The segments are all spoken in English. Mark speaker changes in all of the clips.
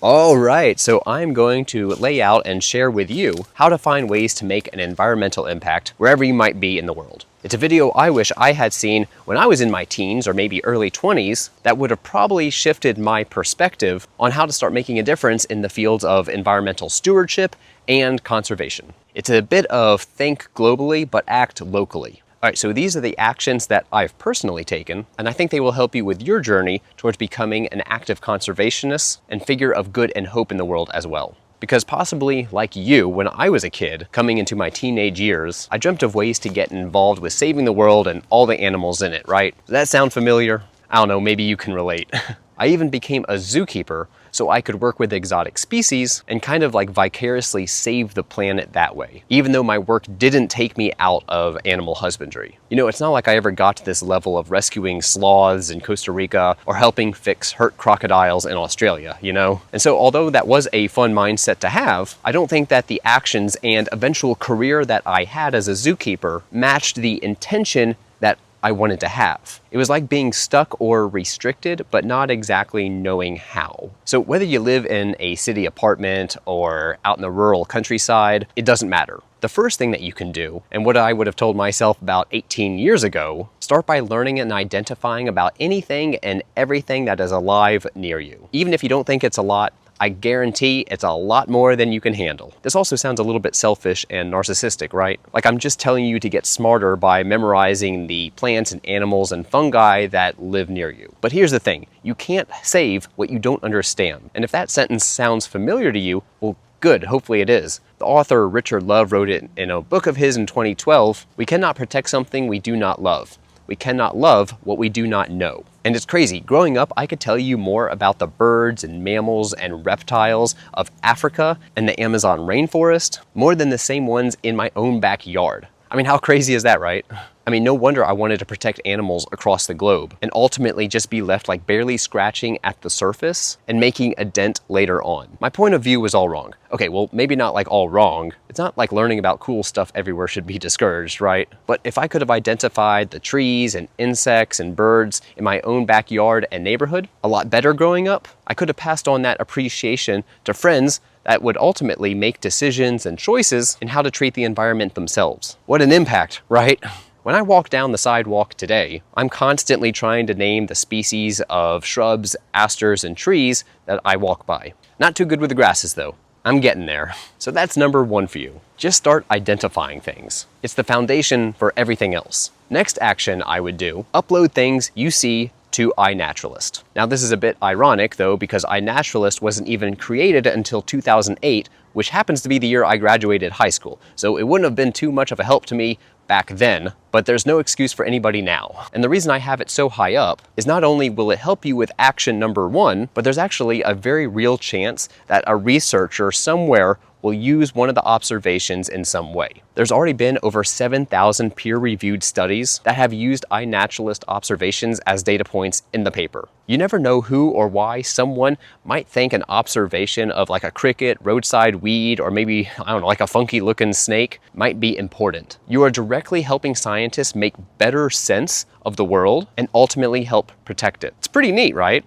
Speaker 1: All right, so I'm going to lay out and share with you how to find ways to make an environmental impact wherever you might be in the world. It's a video I wish I had seen when I was in my teens or maybe early 20s that would have probably shifted my perspective on how to start making a difference in the fields of environmental stewardship and conservation. It's a bit of think globally but act locally. All right, so these are the actions that I've personally taken, and I think they will help you with your journey towards becoming an active conservationist and figure of good and hope in the world as well. Because possibly, like you, when I was a kid, coming into my teenage years, I dreamt of ways to get involved with saving the world and all the animals in it, right? Does that sound familiar? I don't know, maybe you can relate. I even became a zookeeper so I could work with exotic species and kind of like vicariously save the planet that way, even though my work didn't take me out of animal husbandry. You know, it's not like I ever got to this level of rescuing sloths in Costa Rica or helping fix hurt crocodiles in Australia, you know? And so although that was a fun mindset to have, I don't think that the actions and eventual career that I had as a zookeeper matched the intention that I wanted to have. It was like being stuck or restricted, but not exactly knowing how. So whether you live in a city apartment or out in the rural countryside, it doesn't matter. The first thing that you can do, and what I would have told myself about 18 years ago, start by learning and identifying about anything and everything that is alive near you. Even if you don't think it's a lot, I guarantee it's a lot more than you can handle. This also sounds a little bit selfish and narcissistic, right? Like I'm just telling you to get smarter by memorizing the plants and animals and fungi that live near you. But here's the thing, you can't save what you don't understand. And if that sentence sounds familiar to you, well, good, hopefully it is. The author Richard Love wrote it in a book of his in 2012, "We cannot protect something we do not love. We cannot love what we do not know." And it's crazy. Growing up, I could tell you more about the birds and mammals and reptiles of Africa and the Amazon rainforest, more than the same ones in my own backyard. I mean, how crazy is that, right? I mean, no wonder I wanted to protect animals across the globe and ultimately just be left like barely scratching at the surface and making a dent later on. My point of view was all wrong. Okay, well, maybe not like all wrong. It's not like learning about cool stuff everywhere should be discouraged, right? But if I could have identified the trees and insects and birds in my own backyard and neighborhood a lot better growing up, I could have passed on that appreciation to friends that would ultimately make decisions and choices in how to treat the environment themselves. What an impact, right? When I walk down the sidewalk today, I'm constantly trying to name the species of shrubs, asters, and trees that I walk by. Not too good with the grasses though. I'm getting there. So that's number one for you. Just start identifying things. It's the foundation for everything else. Next action I would do, upload things you see to iNaturalist. Now this is a bit ironic though, because iNaturalist wasn't even created until 2008, which happens to be the year I graduated high school. So it wouldn't have been too much of a help to me back then, but there's no excuse for anybody now. And the reason I have it so high up is not only will it help you with action number one, but there's actually a very real chance that a researcher somewhere will use one of the observations in some way. There's already been over 7,000 peer-reviewed studies that have used iNaturalist observations as data points in the paper. You never know who or why someone might think an observation of like a cricket, roadside weed, or maybe, I don't know, like a funky looking snake might be important. You are directly helping scientists make better sense of the world and ultimately help protect it. It's pretty neat, right?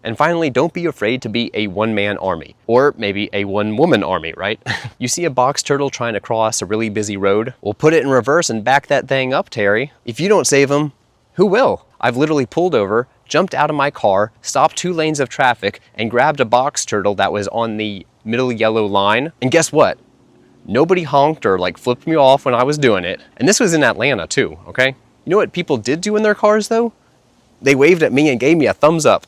Speaker 1: And finally, don't be afraid to be a one-man army, or maybe a one-woman army, right? You see a box turtle trying to cross a really busy road? Well, put it in reverse and back that thing up, Terry. If you don't save him, who will? I've literally pulled over, jumped out of my car, stopped 2 lanes of traffic, and grabbed a box turtle that was on the middle yellow line. And guess what? Nobody honked or like flipped me off when I was doing it. And this was in Atlanta too, okay? You know what people did do in their cars though? They waved at me and gave me a thumbs up.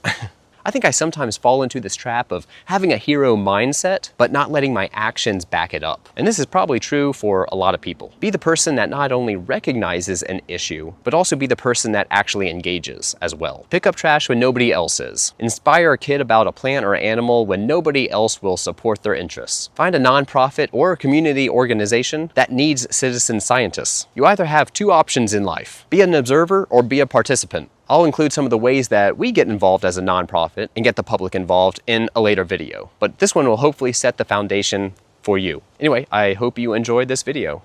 Speaker 1: I think I sometimes fall into this trap of having a hero mindset, but not letting my actions back it up. And this is probably true for a lot of people. Be the person that not only recognizes an issue, but also be the person that actually engages as well. Pick up trash when nobody else is. Inspire a kid about a plant or animal when nobody else will support their interests. Find a nonprofit or a community organization that needs citizen scientists. You either have 2 options in life. Be an observer or be a participant. I'll include some of the ways that we get involved as a nonprofit and get the public involved in a later video. But this one will hopefully set the foundation for you. Anyway, I hope you enjoyed this video.